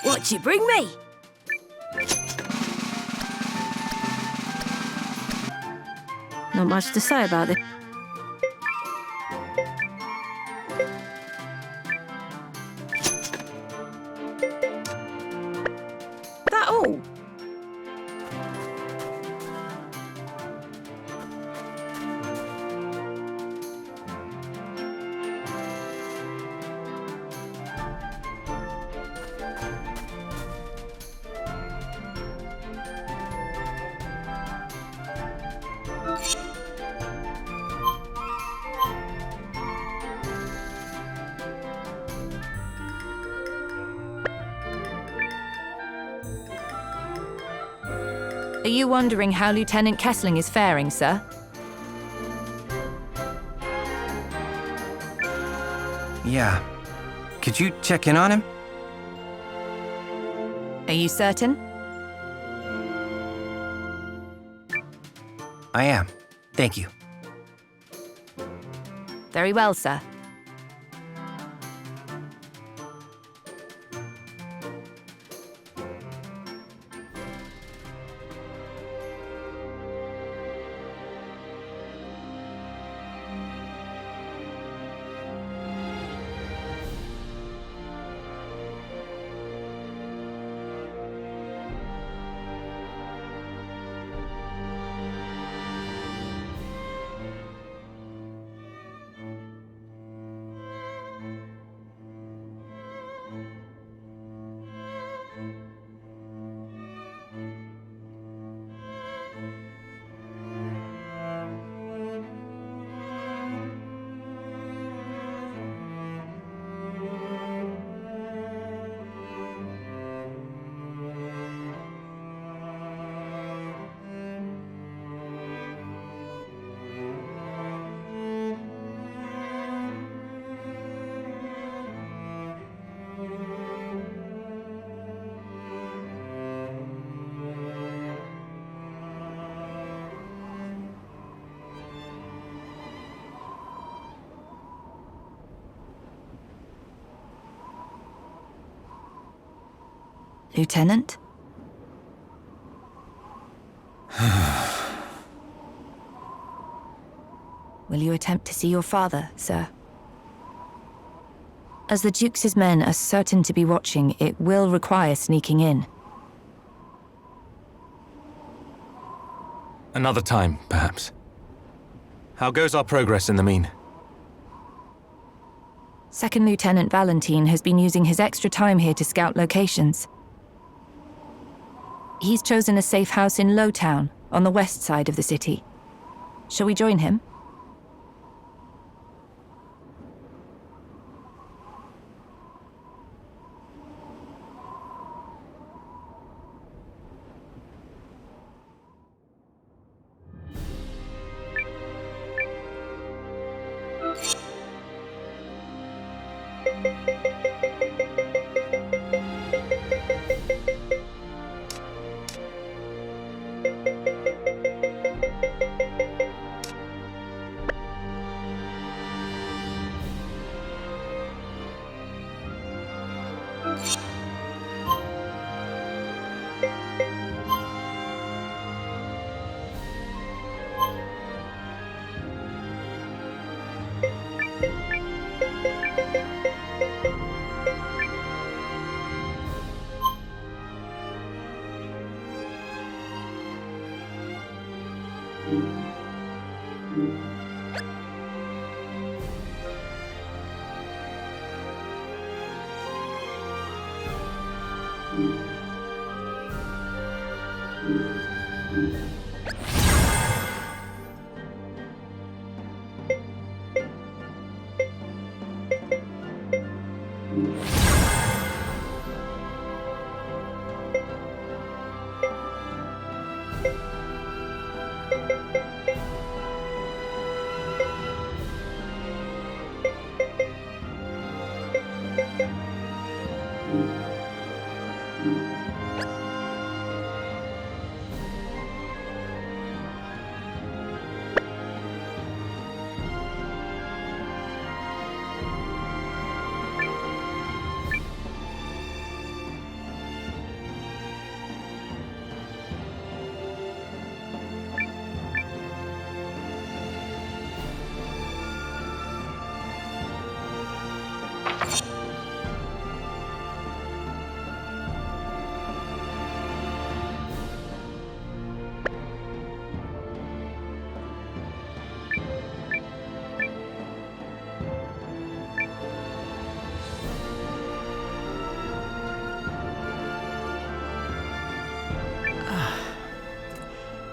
What'd you bring me? Not much to say about it. That all? Are you wondering how Lieutenant Kessling is faring, sir? Yeah. Could you check in on him? Are you certain? I am. Thank you. Very well, sir. Lieutenant? Will you attempt to see your father, sir? As the Duke's men are certain to be watching, it will require sneaking in. Another time, perhaps. How goes our progress in the mean? Second Lieutenant Valentine has been using his extra time here to scout locations. He's chosen a safe house in Lowtown, on the west side of the city. Shall we join him?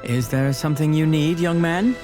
Is there something you need, young man?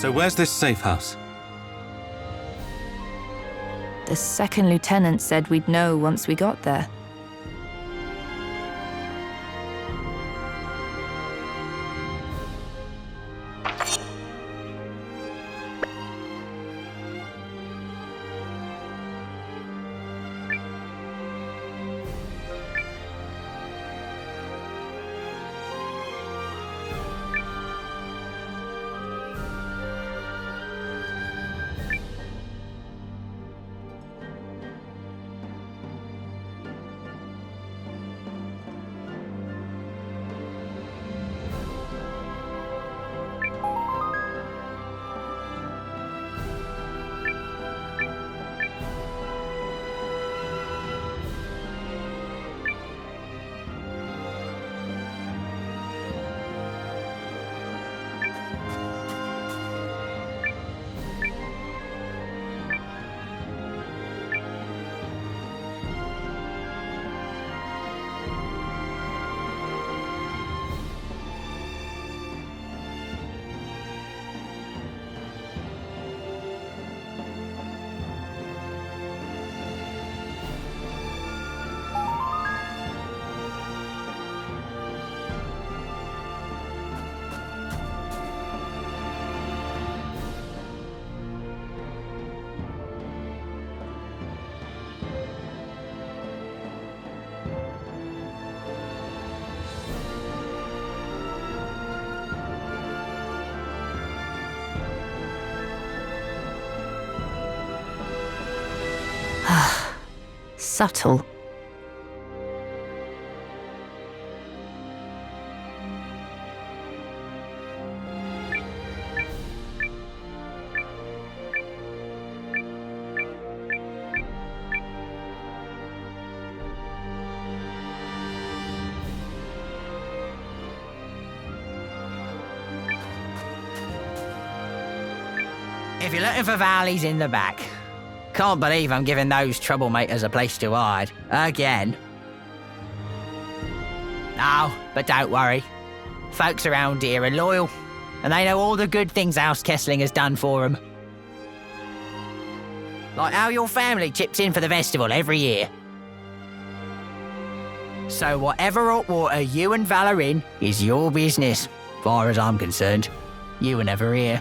So where's this safe house? The second lieutenant said we'd know once we got there. Subtle. If you're looking for valleys in the back. Can't believe I'm giving those troublemakers a place to hide. Again. No, but don't worry. Folks around here are loyal, and they know all the good things House Kessling has done for them. Like how your family chips in for the festival every year. So whatever hot water you and Val are in is your business, far as I'm concerned. You were never here.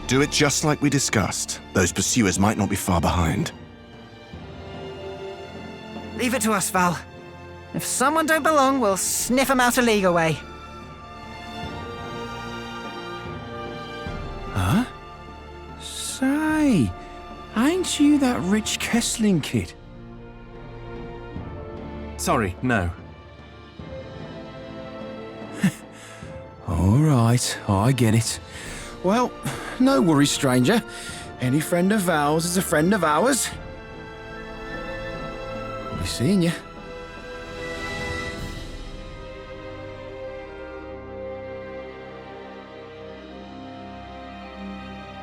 Do it just like we discussed. Those pursuers might not be far behind. Leave it to us, Val. If someone don't belong, we'll sniff them out a league away. Huh? Say, ain't you that rich Kessling kid? Sorry, no. All right, I get it. Well, no worries, stranger. Any friend of Val's is a friend of ours. I'll be seeing you.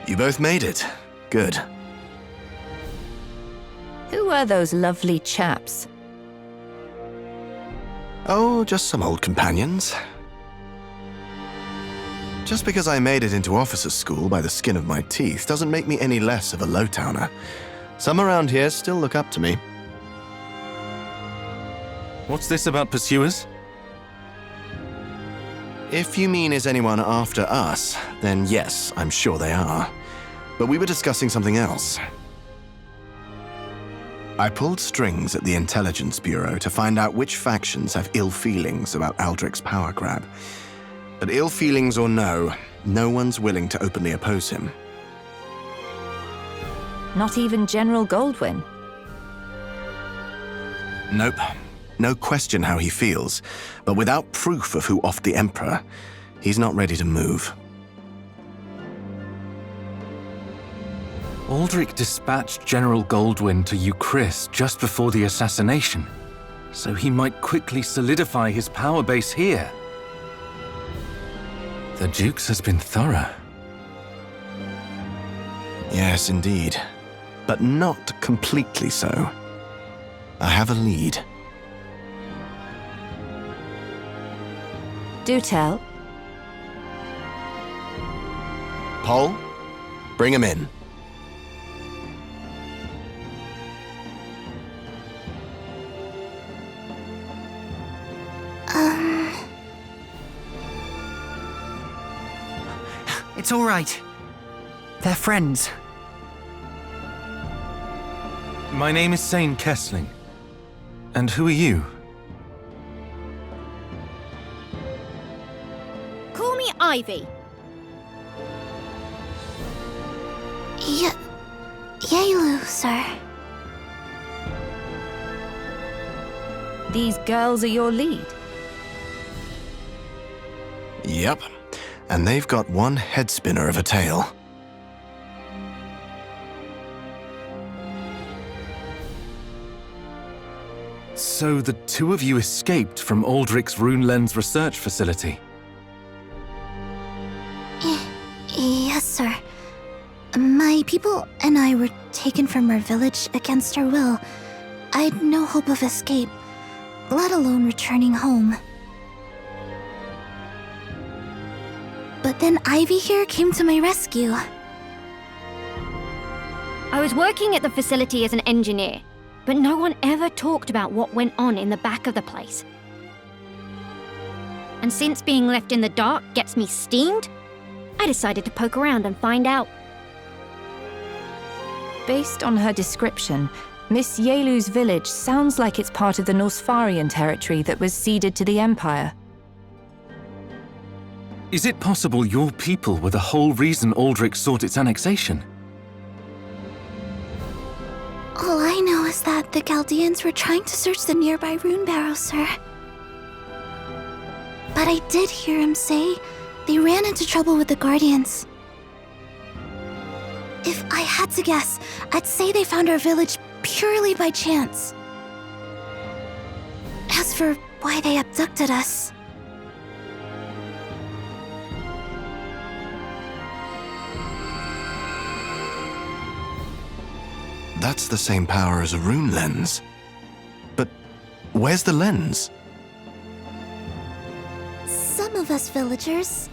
You both made it. Good. Who are those lovely chaps? Oh, just some old companions. Just because I made it into officers' school by the skin of my teeth doesn't make me any less of a low-towner. Some around here still look up to me. What's this about pursuers? If you mean is anyone after us, then yes, I'm sure they are. But we were discussing something else. I pulled strings at the Intelligence Bureau to find out which factions have ill feelings about Aldrich's power grab. But ill feelings or no, no one's willing to openly oppose him. Not even General Goldwyn. Nope. No question how he feels, but without proof of who offed the Emperor, he's not ready to move. Aldrich dispatched General Goldwyn to Euchris just before the assassination, so he might quickly solidify his power base here. The Duke's has been thorough. Yes, indeed. But not completely so. I have a lead. Do tell. Paul, bring him in. It's all right. They're friends. My name is Seign Kessling. And who are you? Call me Ivy. Yaelu, sir. These girls are your lead. Yep. And they've got one head spinner of a tale. So the two of you escaped from Aldrich's Rune Lens research facility? Yes, sir. My people and I were taken from our village against our will. I'd no hope of escape, let alone returning home. But then Ivy here came to my rescue. I was working at the facility as an engineer, but no one ever talked about what went on in the back of the place. And since being left in the dark gets me steamed, I decided to poke around and find out. Based on her description, Miss Yaelu's village sounds like it's part of the Norsfarian territory that was ceded to the Empire. Is it possible your people were the whole reason Aldrich sought its annexation? All I know is that the Chaldeans were trying to search the nearby rune barrows, sir. But I did hear him say they ran into trouble with the Guardians. If I had to guess, I'd say they found our village purely by chance. As for why they abducted us... That's the same power as a rune lens. But where's the lens? Some of us villagers,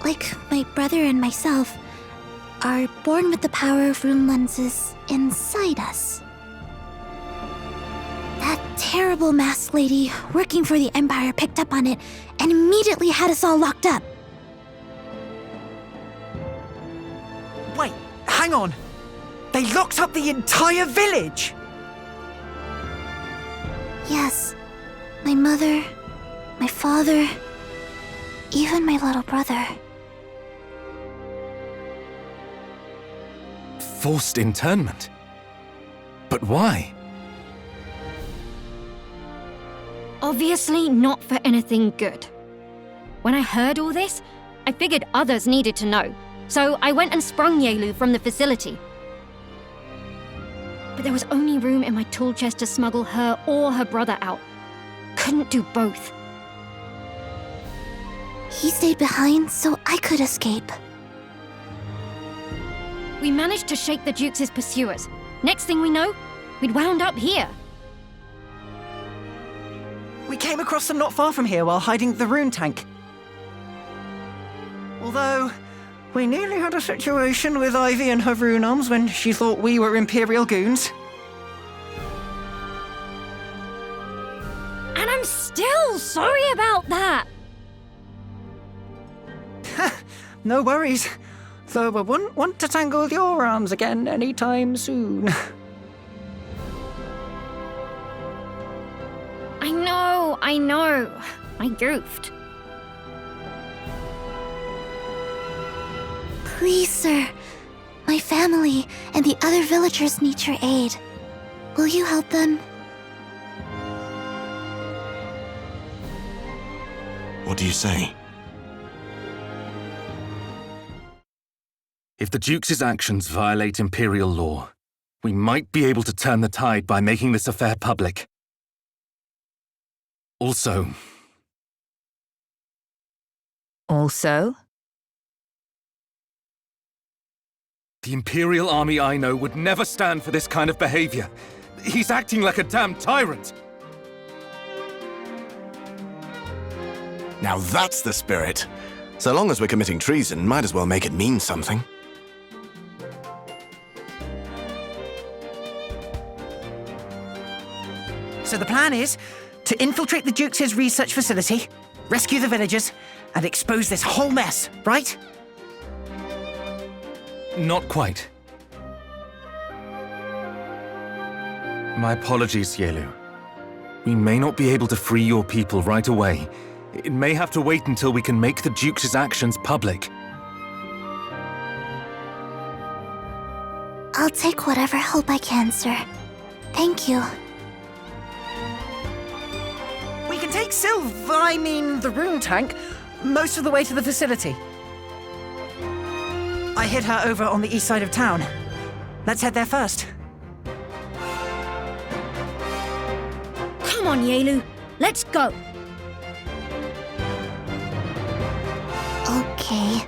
like my brother and myself, are born with the power of rune lenses inside us. That terrible masked lady working for the Empire picked up on it and immediately had us all locked up. Wait, hang on! They locked up the entire village! Yes, my mother, my father, even my little brother. Forced internment? But why? Obviously not for anything good. When I heard all this, I figured others needed to know, so I went and sprung Yaelu from the facility. But there was only room in my tool chest to smuggle her or her brother out. Couldn't do both. He stayed behind so I could escape. We managed to shake the Duke's pursuers. Next thing we know, we'd wound up here. We came across them not far from here while hiding the rune tank. Although, we nearly had a situation with Ivy and her rune arms when she thought we were Imperial goons. And I'm still sorry about that. No worries. Though I wouldn't want to tangle your arms again anytime soon. I know. I goofed. Please, sir. My family and the other villagers need your aid. Will you help them? What do you say? If the Duke's actions violate Imperial law, we might be able to turn the tide by making this affair public. Also... Also? The Imperial army I know would never stand for this kind of behavior. He's acting like a damn tyrant. Now that's the spirit. So long as we're committing treason, might as well make it mean something. So the plan is to infiltrate the Duke's research facility, rescue the villagers, and expose this whole mess, right? Not quite. My apologies, Yaelu. We may not be able to free your people right away. It may have to wait until we can make the Duke's actions public. I'll take whatever help I can, sir. Thank you. We can take the rune tank, most of the way to the facility. I hid her over on the east side of town. Let's head there first. Come on, Yaelu. Let's go. Okay.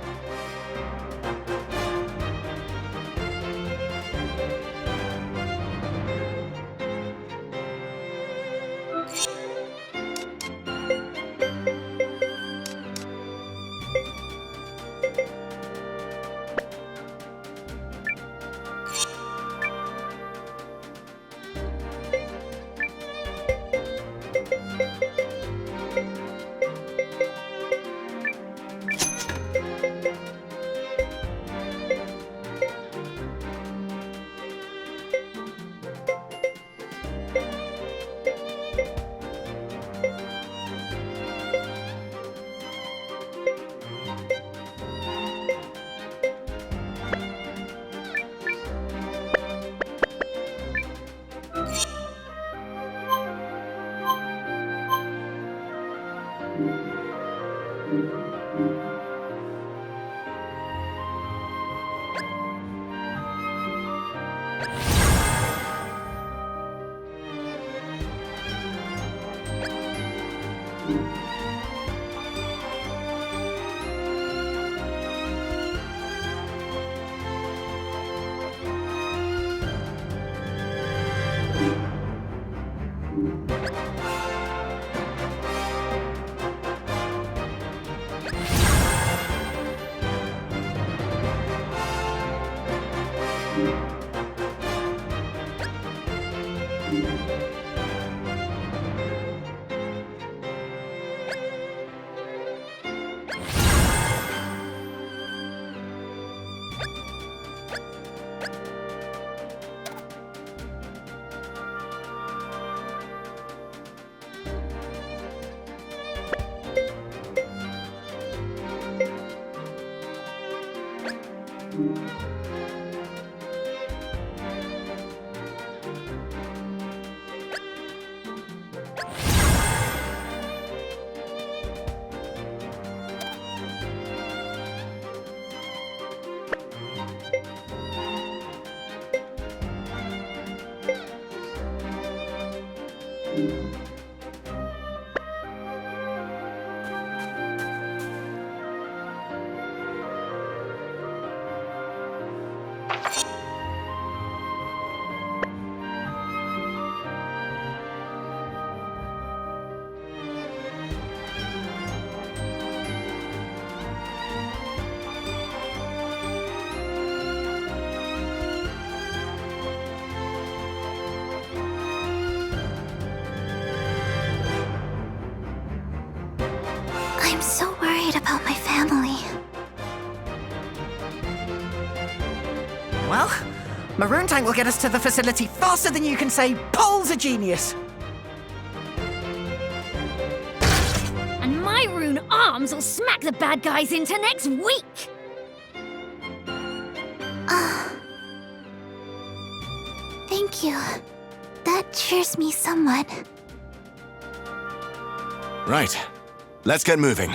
I'm so worried about my family. Well, Maroon Tank will get us to the facility faster than you can say Paul's a genius. And my rune arms will smack the bad guys into next week. Ah. Thank you. That cheers me somewhat. Right. Let's get moving.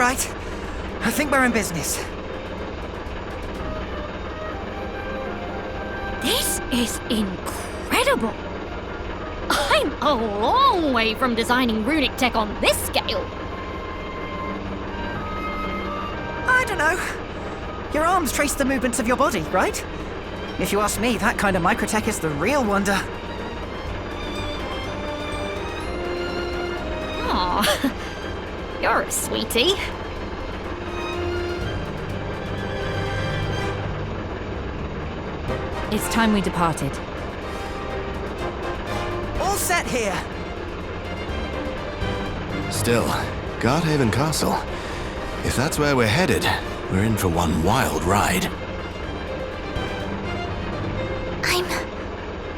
right. I think we're in business. This is incredible! I'm a long way from designing runic tech on this scale. I don't know. Your arms trace the movements of your body, right? If you ask me, that kind of microtech is the real wonder. Aw, you're a sweetie. It's time we departed. All set here. Still, Guardhaven Castle. If that's where we're headed, we're in for one wild ride.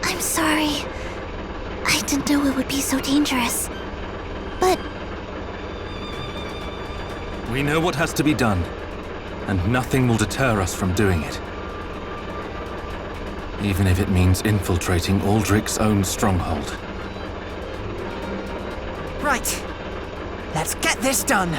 I'm sorry. I didn't know it would be so dangerous. But We know what has to be done, and nothing will deter us from doing it. Even if it means infiltrating Aldrich's own stronghold. Right. Let's get this done.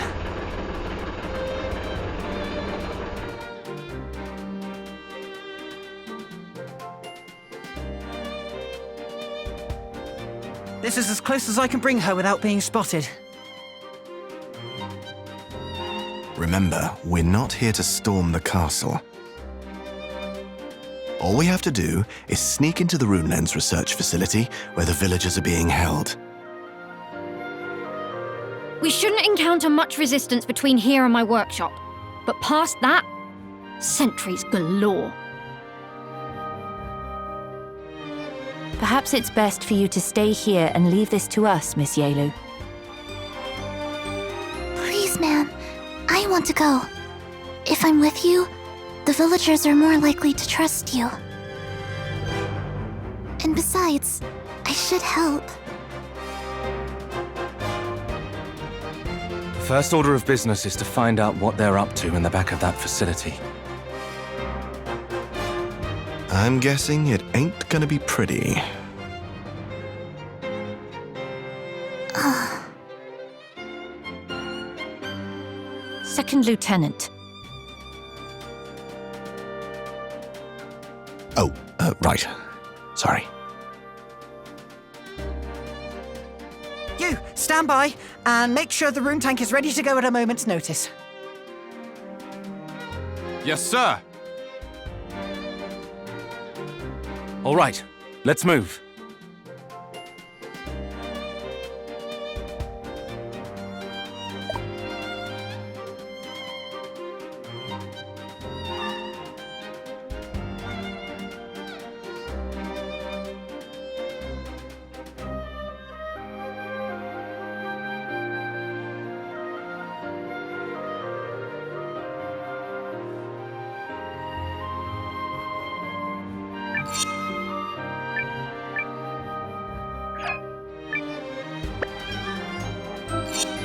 This is as close as I can bring her without being spotted. Remember, we're not here to storm the castle. All we have to do is sneak into the Runelens research facility where the villagers are being held. We shouldn't encounter much resistance between here and my workshop. But past that, sentries galore. Perhaps it's best for you to stay here and leave this to us, Miss Yaelu. please, man, I want to go. If I'm with you, the villagers are more likely to trust you. And besides, I should help. The first order of business is to find out what they're up to in the back of that facility. I'm guessing it ain't gonna be pretty. Second Lieutenant. Oh, right. Sorry. You, stand by, and make sure the rune tank is ready to go at a moment's notice. Yes, sir! All right, let's move.